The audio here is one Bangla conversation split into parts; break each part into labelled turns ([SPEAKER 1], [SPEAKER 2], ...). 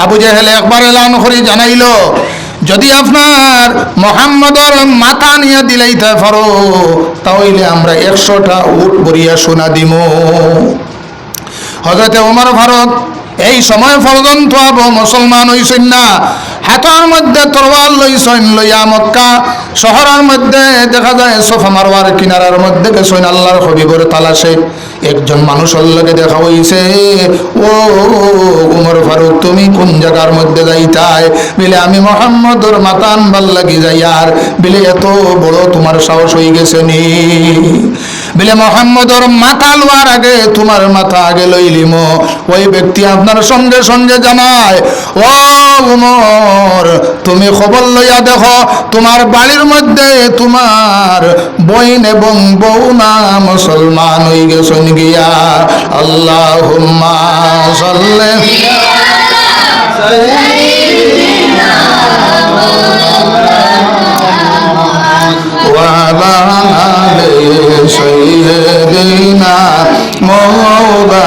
[SPEAKER 1] আবু জেহেল একবার এলান করে জানাইল, যদি আপনার মোহাম্মদর মাথা নিয়ে দিলাইতে পারো তাহলে আমরা 100টা উট বরিয়া সোনা দিব। হযরতে ওমর ফারুক এই সময় পর্যন্ত আবু মুসলমান হইছেন না, হাতের মধ্যে তরোয়াল লইছেন, লইয়া মক্কা শহরের মধ্যে দেখা যায় সোফা মারওয়ার কিনারার মধ্যে গেছেন আল্লাহর হাবিবের তালাশে। একজন মানুষের লগে দেখা হইছে, ও ওমর ফারুক তুমি কোন জায়গার মধ্যে যাইতাই? বলে আমি মুহাম্মদর মাথা আনবার লাগি যাই। আর বলে এত বড় তোমার সাহস হয়ে গেছে নি? বলে মুহাম্মদর মাথা লওয়ার আগে তোমার মাথা আগে লইলিম। ওই ব্যক্তি আপনার সঙ্গে সঙ্গে জানায়, ও ওমর তুমি খবর লইয়া দেখো তোমার বাড়ির মধ্যে তোমার বইন এবং বউ না মুসলমান হয়ে গেছেন গিয়া। আল্লাহুম্মা সাল্লি ওয়া আলা আলি সাইয়্যিদিনা মাওলানা।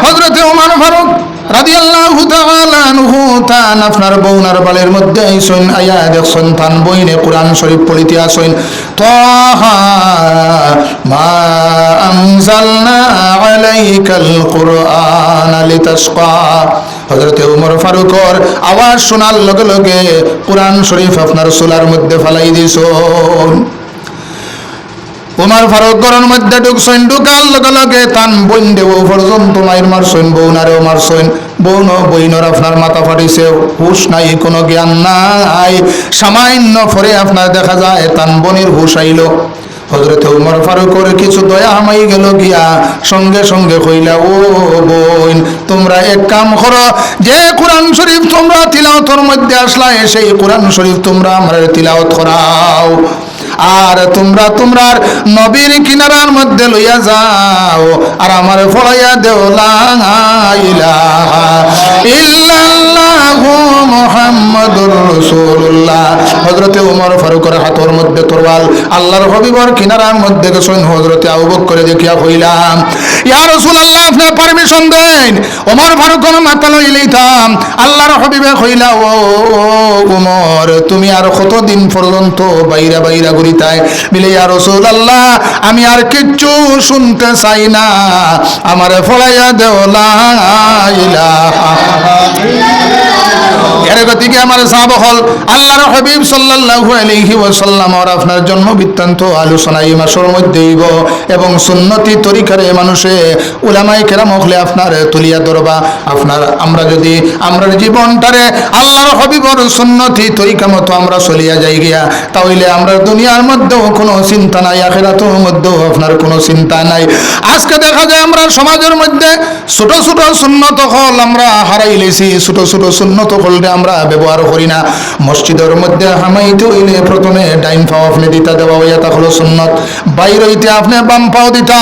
[SPEAKER 1] হযরত ওমর ফারুক রাদিয়াল্লাহু তাআলা আনহু তান আপনার বউনার বালের মধ্যে আইসেন, আয়া দেখছেন তান বইনে কোরআন শরীফ পড়িতে আসেন, তাহা মা আনজালনা আলাইকাল কুরআন লিতাশকা। হযরত ওমর ফারুকর আওয়াজ শোনার লগে লগে কোরআন শরীফ আপনার চুলার মধ্যে ফালাই দিছেন। ওমর ফারুক ঘরের মধ্যে ঢুকছেন, ঢুকার লগে লগে তান বইন দেব পর্যন্ত মাইর মারছেন, বউনারেও মারছেন। বইনর আপনার মাথা ফাটিছে, হুশ নাই, কোনো জ্ঞান নাই। সামান্য পরে আপনার দেখা যায় তান বনির হুশ আইল। হযরত ওমর ফারুকের কিছু দয়া হামাই গেল গিয়া, সঙ্গে সঙ্গে কইলা, ও বোন তোমরা এক কাম করো, যে কোরআন শরীফ তোমরা তিলাওয়াতের মধ্যে আসলা সেই কোরআন শরীফ তোমরা আমার তিলাওয়াত করাও। আর তোমরা তোমার নবীর কিনারার মধ্যে লইয়া যাও আর আমার ফলাইয়া দেও লা ইলাহা ইল্লাল্লাহু মুহাম্মাদুর রাসূলুল্লাহ। হযরতে ওমর ফারুকের হাতের মধ্যে তরবাল, আল্লাহর হাবিবের কিনারার মধ্যে গেছেন। হযরতে আবু বকর দেখিয়া কইলাম, ইয়া রাসূলুল্লাহ আপনি পারমিশন দেন, ওমর ফারুকের মাথা লইলাইতাম। আল্লাহর হাবিবে কইলা, ও ওমর তুমি আর কতদিন পর্যন্ত বাইরা বাইরা ঘুরিতাই? বলে ইয়া রাসূলুল্লাহ আমি আর কিচ্ছু শুনতে চাই না, আমারে ফলাইয়া দেও লা ইলাহা ইল্লাল্লাহ। এর গতিকে আমার সাহাবা হল আল্লাহর হাবিব সাল্লাল্লাহু আলাইহি ওয়াসাল্লাম আর আপনার জন্ম বৃত্তান্ত আলোচনা এই মাসের মধ্যে হইব এবং সুন্নতি তরিকারে মানুষে উলামায়ে কেরাম হলে আপনার তুলিয়া ধরবা। আপনার আমরা যদি আমরা জীবনটারে আল্লাহর হাবিবর সুন্নতি তরিকা মতো আমরা চলিয়া যাই গিয়া, তাহলে আমরা দুনিয়ার মধ্যেও কোনো চিন্তা নাই, আখিরাতের মধ্যেও আপনার কোনো চিন্তা নাই। আজকে দেখা যায় আমরা সমাজের মধ্যে ছোট ছোট সুন্নত হল আমরা হারাই লেছি, ছোট ছোট সুন্নত হলটা আমরা ব্যবহার করি না। মসজিদের মধ্যে হামাইতে হইলে প্রথমে ডাইন পাও আপনি দিতা দেওয়া হইয়া তা হলো সুন্নত, বাইর হইতে আপনি বাম পাও দিতা।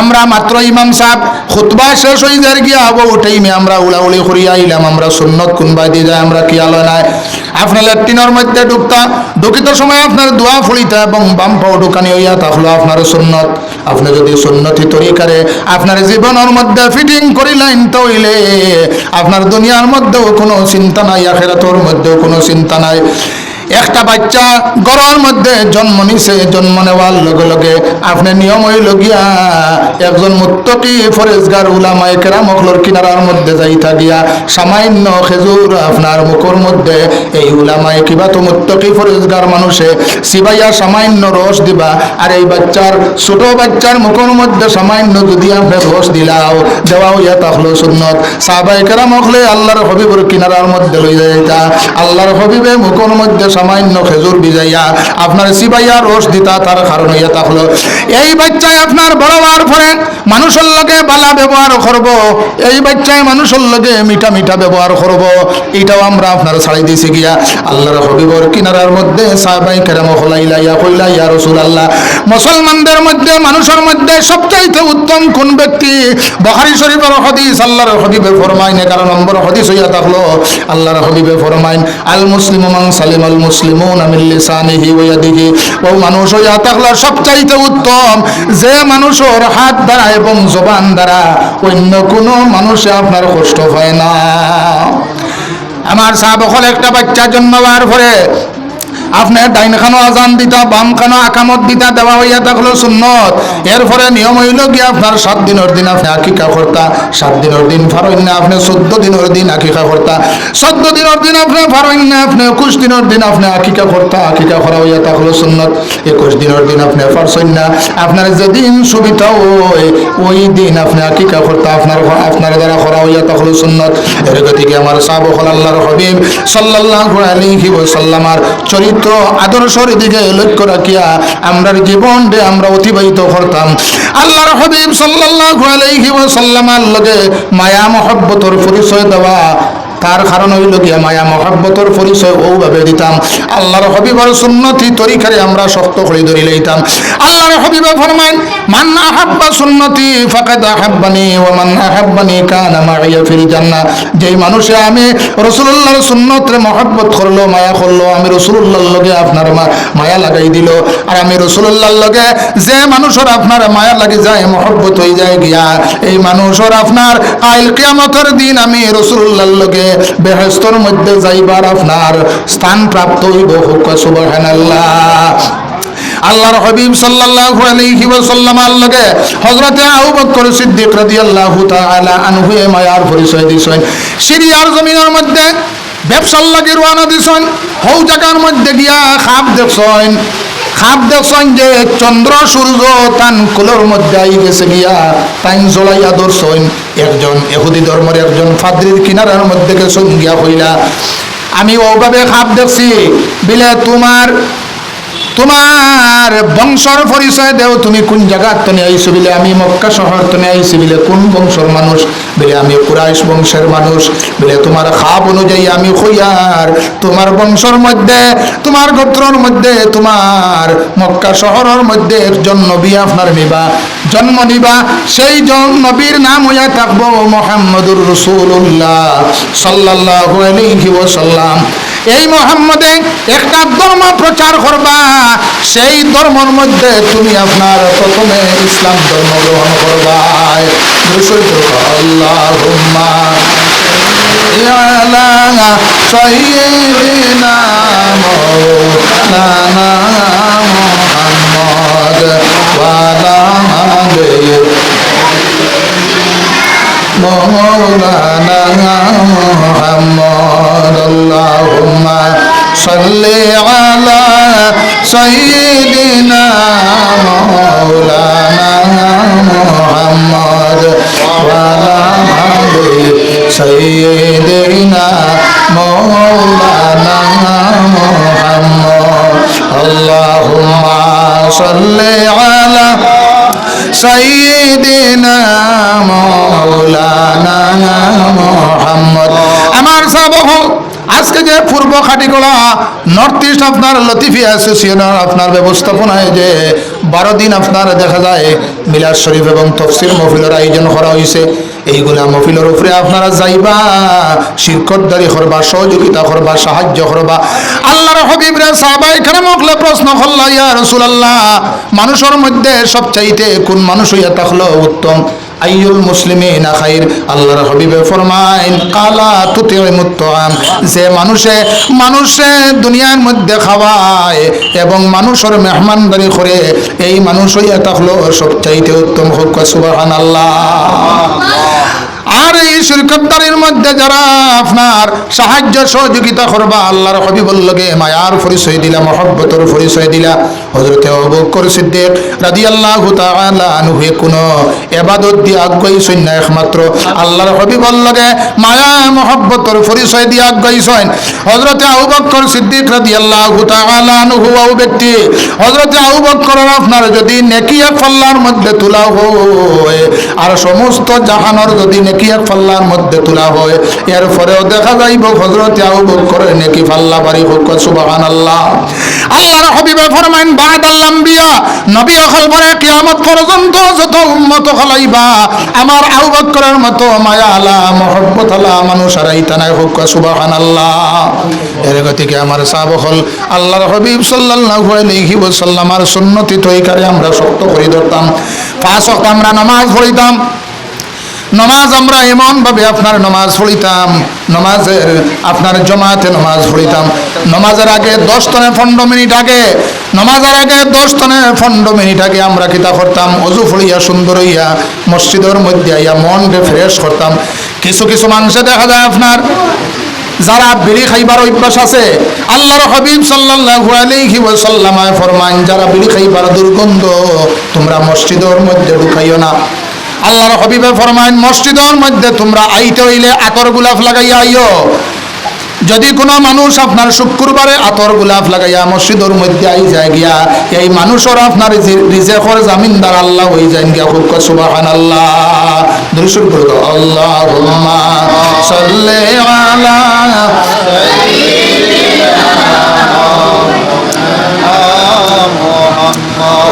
[SPEAKER 1] আমরা মাত্র ইমাম সাহেব খুতবা শেষ হয়ে যায় গিয়া আবো টাইমে আমরা উলাউলি করিয়া আইলাম, আমরা সুন্নত কোনবা দিয়ে যায় আমরা কি আলো নাই। আপনার ল্যাট্রিনের মধ্যে ঢুকতা, ঢুকিত সময় আপনার দোয়া ফলিতা এবং বাম পাও ঢুকানি হইয়া তা হলো আপনার সুন্নত। আপনি যদি সুন্নতি তরিকারে আপনার জীবনের মধ্যে ফিটিং করিলেন তাহলে আপনার দুনিয়ার মধ্যেও কোনো চিন্তা নাই, আখিরাতের মধ্যেও কোনো চিন্তা নাই। একটা বাচ্চা ঘরের মধ্যে জন্ম নিছে, জন্ম নেওয়ার লগে লগে আপনি নিয়ম হইল গিয়া একজন মুত্তাকি ফরেজগার উলামায়ে কেরাম হলর কিনারার মধ্যে যাইতা গিয়া সামান্য খেজুর আপনার মুখের মধ্যে এই উলামায়ে কিবা তো মুত্তাকি ফরেজগার মানুষে সিবাইয়া সামান্য রস দিবা। আর এই বাচ্চার ছোট বাচ্চার মুখের মধ্যে সামান্য যদি আপনি রস দিলাও দেওয়া হইয়া তা হলো সুন্নত। সাহাবায়ে কেরাম হলে আল্লাহর হাবিবের কিনারার মধ্যে লই যাইতা, আল্লাহর হাবিবে মুখের মধ্যে সামান্য খেজুর ভিজাইয়া আপনার সিবাইয়া রস দিতা, তার কারণ হইয়া থাকলো এই বাচ্চায় আপনার বড় হওয়ার পরে মানুষের লগে বালা ব্যবহার করব, এই বাচ্চায় মানুষের লগে মিঠা মিঠা ব্যবহার করব, এটাও আমরা আপনার ছাড়াই দিয়েছি গিয়া। আল্লাহর হাবিবর কিনারার মধ্যে সাহাবায়ে কেরাম হলাইলা ইয়া কইলা, ইয়া রাসূলুল্লাহ মুসলমানদের মধ্যে মানুষের মধ্যে সবচাইতে উত্তম কোন ব্যক্তি? বুখারী শরীফের হাদিস, আল্লাহর হাবিবে ফরমাইন 11 নম্বর হাদিস হইয়া থাকলো, আল্লাহর হাবিবে ফরমাইন আল মুসলিমু মান সালিমাল মুসলিমুনা মিন লিসানিহি ওয়া ইয়াদিহি। ও মানুষ হইয়া থাকলো সবচাইতে উত্তম যে মানুষের হাত দ্বারা এবং জবান দ্বারা অন্য কোনো মানুষে আপনার কষ্ট হয় না। আমার সাহাবকল একটা বাচ্চা জন্মাবার পরে আপনি ডাইন খানো আজান দিতা, বাম খানো আকামত দিতা দেওয়া হইয়া থাকলো সুন্নত। এরপরে নিয়ম হইল গিয়ে আপনার 7 দিনের দিন আপনি আকিকা করতা, 7 দিনের দিন ফারইন আপনি 14 দিনের দিন আকিকা করতা, 14 দিনের দিন আপনি ফারইন আপনি 21 দিনের দিন আপনি আকিকা করতা, আকিকা করা হইয়া থাকলো সুন্নত। 21 দিনের দিন আপনি ফারছেন না, আপনার যেদিন সুবিধা হয় ওই দিন আপনি আকিকা করতা, আপনার দ্বারা করা হইয়া থাকলো সুন্নত। এর গতিকে আমার সাহাবায়ে আল্লাহর হাবিব সাল্লাল্লাহু আলাইহি ওয়াসাল্লামের চরিত্র আদর্শের দিকে লক্ষ্য রাখিয়া আমরার জীবনটা আমরা অতিবাহিত করতাম। আল্লাহর হাবিব সাল্লাল্লাহু আলাইহি ওয়াসাল্লামের লগে মায়া মহব্বতের পরিচয় দেওয়া, তার কারণ হইল গিয়া মায়া মহব্বতের পরিচয় ওভাবে দিতাম। আল্লাহর হাবিবের সুন্নতি তরিকারে আমরা শক্ত করে ধরে লইতাম। আল্লাহর হাবিবে ফরমান, মান আহাব্বা সুন্নতি ফাকাদ আহাব্বানি ওয়া মান আহাব্বানি কানা মাইয়া ফিল জান্নাহ। যেই মানুষে আমি রাসূলুল্লাহর সুন্নতরে মহব্বত করলো, মায়া করলো, আমি রাসূলুল্লাহর লগে আপনার মায়া লাগাই দিল। আর আমি রাসূলুল্লাহর লগে যে মানুষের আপনার মায়া লাগি যায়, মহব্বত হয়ে যায় গিয়া, এই মানুষের আপনার কাল কিয়ামতের দিন আমি রাসূলুল্লাহর লগে বেহেশতের মধ্যে যাইবার আপনার স্থান প্রাপ্ত হইব। সুবহানাল্লাহ। আল্লাহর হাবিব সাল্লাল্লাহু আলাইহি ওয়াসাল্লামের লগে হযরতে আবু বকর সিদ্দিক রাদিয়াল্লাহু তাআলা আনহু মায়ার পরিচয় দিছেন। সিরিয়ার জমিনের মধ্যে ব্যবসার লাগি রওনা দিছেন। হৌ জায়গার মধ্যে গিয়া খাপ দেখছেন যে চন্দ্র সূর্য তান কুলোর মধ্যে আই গেছে গিয়া টাইম জ্বলাইয়া ধরছেন। একজন ইহুদি ধর্মের একজন ফাদ্রির কিনারার মধ্যে গেছেন গিয়া হইলা, আমি ওভাবে খাপ দেখছি বিলে তোমার বংশর পরিচয় দেও, তুমি কোন জায়গার তনে আইছো? বিলে আমি মক্কা শহর তনে আইছি। বিলে কোন বংশর মানুষ? বিলে আমি কুরাইশ বংশের মানুষ। বিলে তোমার খাপ অনুযায়ী আমি খইয়ার তোমার বংশর মধ্যে, তোমার গোত্রর মধ্যে, তোমার মক্কা শহরের মধ্যে একজন নবী আপনার নিবা, জন্ম নিবা। সেই নবীর নাম হইয়া থাকবো মুহাম্মদুর রাসূলুল্লাহ সাল্লাল্লাহু আলাইহি ওয়াসাল্লাম। এই মুহাম্মদে একটা ধর্ম প্রচার করবা, সেই ধর্মের মধ্যে তুমি আপনার প্রথমে ইসলাম ধর্ম গ্রহণ করবা। আল্লাহুম্মা আলা সাইয়্যিদিনা মাওলানা মুহাম্মদ ওয়া আলা আলিহি مولانا محمد اللهم صل على سيدنا مولانا محمد وعلى آل سيدنا مولانا محمد اللهم صل على সাইয়্যিদিনা মাওলানা মুহাম্মদ। আমার সাহাবাগণ আজকে যে পূর্ব খাটিগোলা নর্থ ইস্ট আপনার লতিফি অ্যাসোসিয়েশনের আপনার ব্যবস্থাপনায় যে 12 দিন আপনার দেখা যায় মিলাদ শরীফ এবং তফসির মাহফিলের আয়োজন করা হয়েছে, এইগুলা মাহফিলের উপরে আপনারা যাইবা, শিরকতদারি করবা, সহযোগিতা করবা, সাহায্য করবা। আল্লাহর হাবিবরে সাহাবায়ে কেরামকে প্রশ্ন করল, ইয়া রাসূলুল্লাহ, মানুষের মধ্যে সবচাইতে কোন মানুষ হইয়া থাকলো উত্তম? আইয়ুল মুসলিমিনা খাইর? আল্লাহর হাবিবে ফরমাইন, কালা তুতিমুত তাআম, যে মানুষে দুনিয়ার মধ্যে খাওয়ায় এবং মানুষের মেহমানদারি করে, এই মানুষ হইয়া থাকলো সবচাইতে উত্তম। হোক সুবহানাল্লাহ। আর এই শিরকতদারির মধ্যে যারা আপনার সাহায্য সহযোগিতা করবা, আল্লাহর হাবিবুর লগে মায়ার পরিচয় দিলা, মহব্বতের পরিচয় দিলা। হযরতে আবু বকর সিদ্দিক রাদিয়াল্লাহু তাআলা আনহু কোনো ইবাদত দিয়ে আগাইছেন না, একমাত্র আল্লাহর হাবিবুর লগে মায়া মহব্বতের পরিচয় দিয়ে আগাইছেন। হযরতে আবু বকর সিদ্দিক রাদিয়াল্লাহু তাআলা আনহু ও ব্যক্তি, হযরতে আবু বকর আপনার যদি নেকি এক পাল্লার মধ্যে তোলা হয় আর সমস্ত জাহানের যদি নেকি এক পাল্লার মধ্যে তোলা হয়, এরপরেও দেখা যাইব হযরত আবু বকরের নেকি পাল্লা ভারী হোক। সুবহানাল্লাহ। আল্লাহর হাবিবে ফরমাইন বাদাল আম্বিয়া, নবী হল পরে কিয়ামত পর্যন্ত যত উম্মত হলাইবা আমার আবু বকরের মতো মায়া আলা মহব্বত আলা মানুষ আর আইতানাই হোক। সুবহানাল্লাহ। এর গতিকে আমার সাহাবা হল আল্লাহর হাবিব সাল্লাল্লাহু আলাইহি ওয়াসাল্লামের সুন্নতি তরিকারে আমরা শক্ত করে ধরতাম। 5 ওয়াক্ত আমরা নামাজ পড়িতাম। নমাজ আমরা এমনভাবে আপনার নমাজ পড়িতাম, নমাজের আপনার জমাতে নমাজ পড়িতাম। নমাজের আগে 10-15 মিনিট আগে, নমাজের আগে 10-15 মিনিট আগে আমরা কিতা করতাম, অজু ফড়িয়া সুন্দর হইয়া মসজিদের মধ্যে আইয়া মনকে ফ্রেশ করতাম। কিছু কিছু মানুষে দেখা যায় আপনার যারা বিড়ি খাইবার অভ্যাস আছে, আল্লাহর হাবিব সাল্লাল্লাহু আলাইহি ওয়াসাল্লাম ফরমান যারা বিড়ি খাইবার দুর্গন্ধ তোমরা মসজিদের মধ্যে ঢুকাইও না। আল্লাহর হাবিবে ফরমান মসজিদের মধ্যে তোমরা আইতে হইলে আতর গোলাপ লাগাইয়া আইও। যদি কোনো মানুষ আপনার শুক্রবারে আতর গোলাপ লাগাইয়া মসজিদের মধ্যে আই যায় গিয়া, এই মানুষের আপনার রিজেকর জামিনদার আল্লাহ হয়ে যায় গিয়া। খুব সুবহানাল্লাহ। দরুদ পড়ো আল্লাহুম্মা সাল্লি আলা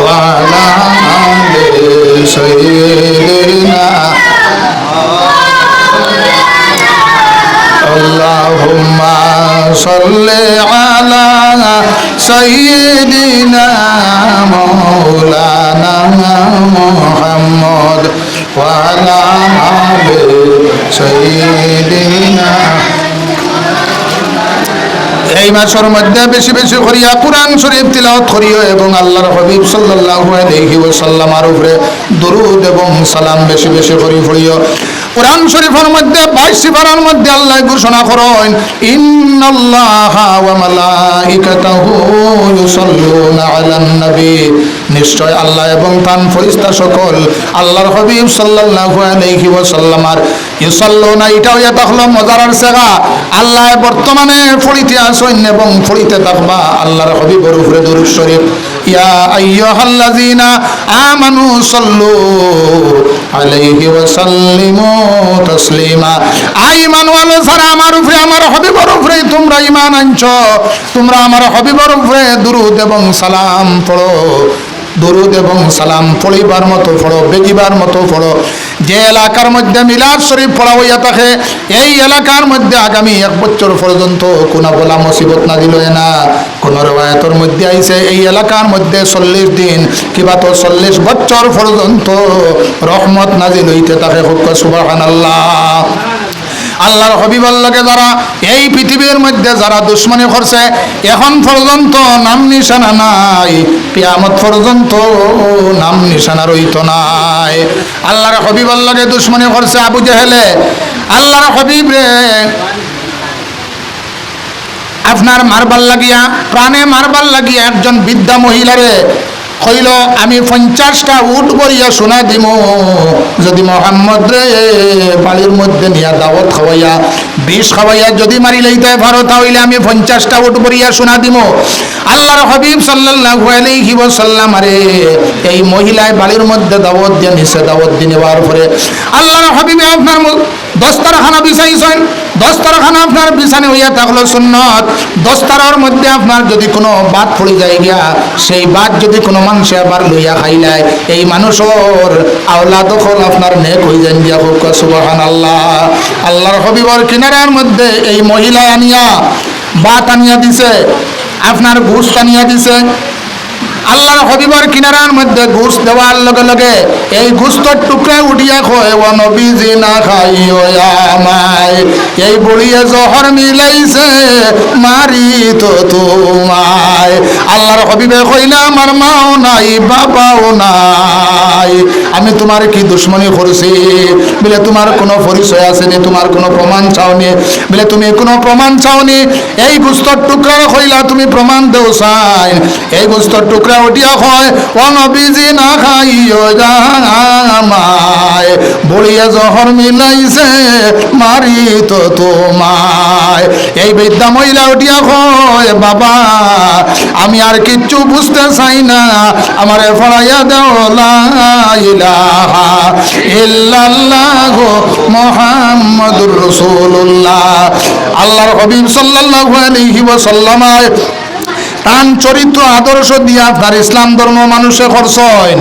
[SPEAKER 1] ওয়া আলা আলি সাইয়্যিদিনা আল্লাহুম্মা সাল্লি আলা সাইয়্যিদিনা মাওলানা মুহাম্মদ ওয়া আলা আলি সাইয়্যিদিনা। এই মাসের মধ্যে বেশি বেশি করিয়া কুরআন শরীফ তিলাওয়াত করিও এবং আল্লাহর হাবিব সাল্লাল্লাহু আলাইহি ওয়াসাল্লামের উপরে দরুদ এবং সালাম বেশি বেশি করে পড়িও। কুরআন শরীফের মধ্যে 22 পারার মধ্যে আল্লাহ ঘোষণা করেন ইন্নাল্লাহা ওয়া মালাইকাতাহু ইউসাল্লুনা আলান নবী, নিশ্চয় আল্লাহ এবং তার ফেরেশতা সকল আল্লাহর হাবিব সাল্লাল্লাহু আলাইহি ওয়াসাল্লামের ইউসাল্লুনা, এটা হইয়া তাহলো মজারার জায়গা। আল্লাহ বর্তমানে পড়িতে আসেন এবং পড়িতে থাকবা আল্লাহর হাবিবের উপরে দরুদ শরীফ। ইয়া আইয়ুহাল্লাযীনা আমানু সাল্লু আলাইহি ওয়া সাল্লিমু তাসলিমা। আই ঈমানওয়ালা যারা আমার উপরে আমার হাবিবের উপরে তোমরা ঈমান আনছো, তোমরা আমার হাবিবের উপরে দরুদ এবং সালাম পড়ো। দরুদ এবং সালাম পড়িবার মতো পড়ো, বেগিবার মতো পড়ো। যে এলাকার মধ্যে মিলাদ শরীফ পড়া হইয়া থাকে এই এলাকার মধ্যে আগামী 1 বছর পর্যন্ত কোনো বলা মুসিবত নাজিল হয় না। কোন রওয়ায়াতের মধ্যে আইছে এই এলাকার মধ্যে 40 দিন কিবা তো 40 বছর পর্যন্ত রহমত নাজিল হইতে থাকে। সুবহানাল্লাহ। আল্লাহর হাবিবের লগে যারা এই পৃথিবীর মধ্যে যারা দুশ্মনী করছে এখন পর্যন্ত নাম নিশানা নাই, কিয়ামত পর্যন্ত নাম নিশানা রইতো নাই। আল্লাহর হাবিবের লগে দুশ্মনী করছে আবু জেহেলে। আল্লাহর হাবিব রে আপনার মারবার লাগিয়া, প্রাণে মারবার লাগিয়া একজন বৃদ্ধা মহিলারে কইল আমি 50টা উট বরিয়া শোনা দিব যদি মোহাম্মদ রে বাড়ির মধ্যে নিয়া দাওয়াত খাওয়াইয়া 20 খাওয়াইয়া যদি মারি লইতে পারো তাহলে আমি 50টা উট বরিয়া শোনা দিব। আল্লাহর হাবিব সাল্লাল্লাহু আলাইহি ওয়াসাল্লাম আরে এই মহিলায় বাড়ির মধ্যে দাওয়াত দিয়ে নিছে। দাওয়াত দিয়ে নেওয়ার পরে আল্লাহর হাবিব আপনার দস্তরখানা বিছাইছেন। দস্তরখানা আপনার বিছানে হইয়া থাকলো সুন্নত। দস্তরের মধ্যে আপনার যদি কোনো বাত পড়ে যায় গিয়া সেই বাত যদি কোনো মানুষে আবার লইয়া খাইলায় এই মানুষের আওলাদ হল আপনার নেক হয়ে যান গিয়া। সুবহানাল্লাহ। আল্লাহর হাবিবের কিনারার মধ্যে এই মহিলা আনিয়া বাত আনিয়া দিছে, আপনার ঘুষ আনিয়া দিছে। আল্লাহর হাবিবের কিনারার মধ্যে ঘুষ দেওয়ার লগে লগে এই ঘুষটার টুকরা উঠিয়া কয় ও নবীজি না খাইও আমায়, এই বুড়িয়ে জহর মিলাইছে মারি তো তোমায়। আল্লাহর হাবিবে কইলা আমার মাও নাই বাবাও নাই, আমি তোমার কি দুশ্মনী করছি? বলে তোমার কোনো পরিচয় আসেনি, তোমার কোনো প্রমাণ চাওনি? বলে তুমি কোনো প্রমাণ চাওনি? এই গোস্তর টুকরা কইলা তুমি প্রমাণ দেও চাই। এই গোস্তর টুকরা মহিলারা উঠিয়া হয় ও নবীজি না খাইও জামাই বলিয়া জহর মিলাইছে মারি তো তোমায়। এই বৃদ্ধা মহিলা উঠিয়া হয় বাবা আমি আর কিচ্ছু বুঝতে চাই না, আমারে ফড়াইয়া দেও লা ইলাহা ইল্লাল্লাহ মুহাম্মাদুর রাসূলুল্লাহ। আল্লাহর হাবিব সাল্লাল্লাহু আলাইহি ওয়াসাল্লাম তান চরিত্র আদর্শ দিয়ে আপনার ইসলাম ধর্ম মানুষে করছেন।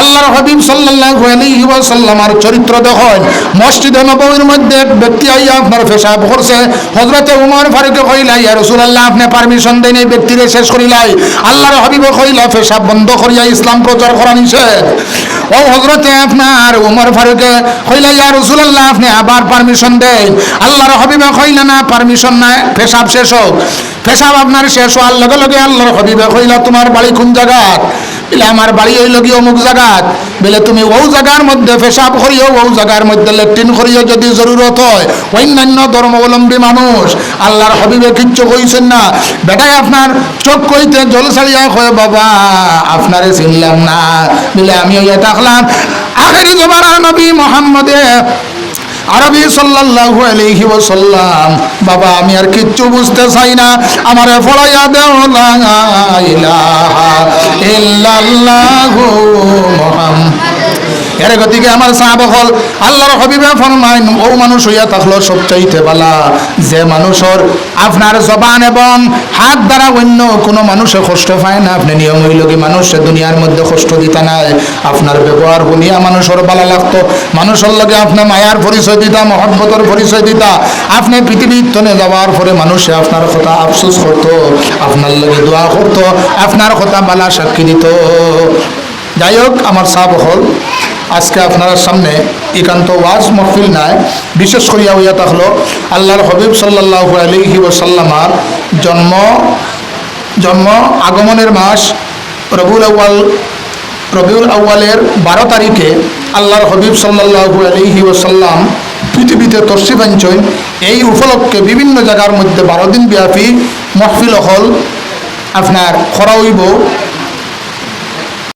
[SPEAKER 1] আল্লাহর হাবিব সাল্লাল্লাহু আলাইহি ওয়াসাল্লামের চরিত্র দেখেন। মসজিদে নববীর মধ্যে এক ব্যক্তি আইয়া আপনার পেশাব করছে, হযরতে ওমর ফারুকে কইলা ইয়া রাসূলুল্লাহ আপনি পারমিশন দেন এই ব্যক্তিকে শেষ করিলাই। আল্লাহর হাবিব কইলা পেশাব বন্ধ করিয়া ইসলাম প্রচার করা নিষেধ। ও হযরতে আপনার ওমর ফারুকে কইলা ইয়া রাসূলুল্লাহ আপনি আবার পারমিশন দেন। আল্লাহর হাবিব কইলা না পারমিশন না, পেশাব শেষ হোক। পেশাব আপনার শেষ হওয়ার লগে লগে আল্লাহর হাবিব কইলা তোমার বাড়ি কোন জায়গাত? বলে আমার বাড়ি হইল কি অমুক জায়গাত। বলে তুমি ও জায়গার মধ্যে পেশাব করিও, ও জায়গার মধ্যে ল্যাট্রিন করিও যদি জরুরত হয়। অন্যান্য ধর্মাবলম্বী মানুষ আল্লাহর হাবিবে কিচ্ছু কইছেন না। বেটাই আপনার চোখ কইতে জল ছাড়িয়া কয় বাবা আপনারে চিনলাম না। বলে আমি হইয়া থাকলাম আখেরি জমানার নবী মুহাম্মদে আরবি সাল্লাল্লাহু আলাইহি ওয়াসাল্লাম। বাবা আমি আর কিচ্ছু বুঝতে চাই না, আমারে ফড়াইয়া দেও লা ইলাহা ইল্লাল্লাহু মুহাম্মাদ। এর গতিকে আমার সাহাবা হল আল্লাহর হাবিবে ফরমাইন ও মানুষ হইয়া থাকলো সবচাইতে বালা যে মানুষের আপনার জবান এবং হাত দ্বারা অন্য কোনো মানুষে কষ্ট পায় না। আপনি নিয়ম হইল কি মানুষে দুনিয়ার মধ্যে কষ্ট দিতা নাই, আপনার ব্যবহার শুনিয়া মানুষের ভালো লাগতো, মানুষের লগে আপনি মায়ার পরিচয় দিতা, মহব্বতের পরিচয় দিতা। আপনি পৃথিবীর তনে যাওয়ার পরে মানুষে আপনার কথা আফসোস করতো, আপনার লগে দোয়া করতো, আপনার কথা বালা সাক্ষী দিত। যাই হোক আমার সাহাব হল আজকে আপনার সামনে একান্ত ওয়াজ মহফিল নাই, বিশেষ করিয়া হইয়া থাকলো আল্লাহর হাবিব সাল্লাল্লাহু আলাইহি ওয়াসাল্লামার জন্ম আগমনের মাস রবিউল আউয়ালের 12 তারিখে আল্লাহর হাবিব সাল্লাল্লাহু আলাইহি ওয়াসাল্লাম পৃথিবীতে তশরিফ আনছেন। এই উপলক্ষে বিভিন্ন জায়গার মধ্যে 12 দিন ব্যাপী মহফিল হল আপনার করা হইব।